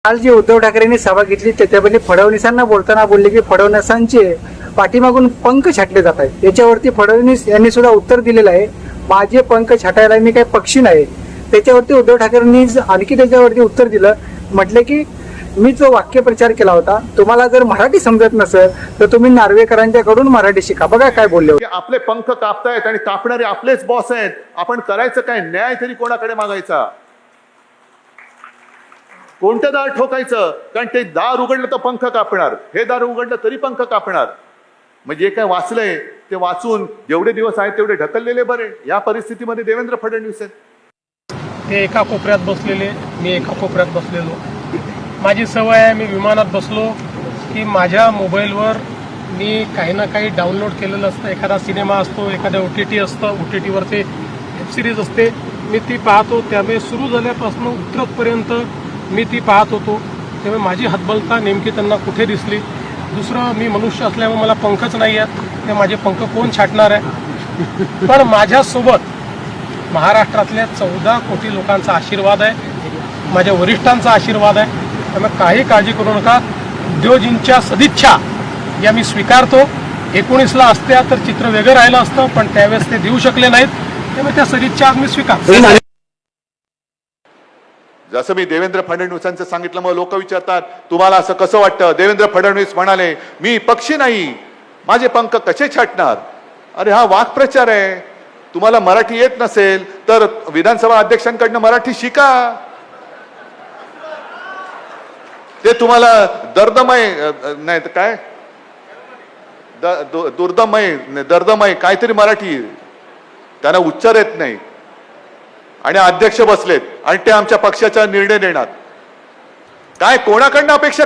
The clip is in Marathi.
काल जे उद्धव ठाकरेंनी सभा घेतली त्याच्यामध्ये फडणवीसांना बोलताना बोलले की फडणवीसांचे पाठीमागून पंख छाटले जात आहेत. याच्यावरती फडणवीस यांनी सुद्धा उत्तर दिलेलं आहे, माझे पंख छाटायला मी काही पक्षी नाही. त्याच्यावरती उद्धव ठाकरेंनी आणखी त्याच्यावरती उत्तर दिलं, म्हटले की मी जो वाक्यप्रचार केला होता, तुम्हाला जर मराठी समजत नसेल तर तुम्ही नार्वेकरांच्याकडून मराठी शिका. बघा काय बोलले होते. आपले पंख कापतायत आणि कापणारे आपलेच बॉस आहेत. आपण करायचं काय? न्याय तरी कोणाकडे मागायचा? कोणतं दार ठोकायचं? कारण ते दार उघडलं तर पंख कापणार, हे दार उघडलं तरी पंख कापणार. म्हणजे काय वाचलंय ते वाचून जेवढे दिवस आहेत तेवढे ढकललेले बरे. या परिस्थितीमध्ये देवेंद्र फडणवीस आहेत. ते एका कोपऱ्यात बसलेले, मी एका कोपऱ्यात बसलेलो. माझी सवय आहे, मी विमानात बसलो की माझ्या मोबाईलवर मी काही ना काही डाउनलोड केलेलं असतं. एखादा सिनेमा असतो, एखाद्या OTT असतं, OTTवरचे वेब सिरीज असते, मी ती पाहतो. त्यामुळे सुरू झाल्यापासून उतरतपर्यंत मी ती पाहत होतो. त्यामुळे माझी हतबलता नेमकी त्यांना कुठे दिसली. दुसरं, मी मनुष्य असल्यामुळे मला पंखच नाही आहेत, ते माझे पंख कोण छाटणार आहे? पण माझ्यासोबत महाराष्ट्रातल्या 14 कोटी लोकांचा आशीर्वाद आहे, माझ्या वरिष्ठांचा आशीर्वाद आहे. त्यामुळे काही काळजी करू नका. उद्योजींच्या सदिच्छा या मी स्वीकारतो. 19ला असत्या तर चित्र वेगळं राहिलं असतं, पण त्यावेळेस ते देऊ शकले नाहीत. त्यामुळे त्या सदिच्छा आज मी स्वीकारतो. जसं मी देवेंद्र फडणवीसांचं सांगितलं, मग लोक विचारतात तुम्हाला असं कसं वाटतं? देवेंद्र फडणवीस म्हणाले, मी पक्षी नाही, माझे पंख कसे छाटणार? अरे हा वाक्प्रचार आहे. तुम्हाला मराठी येत नसेल तर विधानसभा अध्यक्षांकडनं मराठी शिका. ते तुम्हाला दर्दमय नाही तर काय दर्दमय काहीतरी मराठी, त्यांना उच्चार येत नाही. आणि अध्यक्ष बसलेत आणि ते आमच्या पक्षाचा निर्णय देणार. काय कोणाकडनं अपेक्षा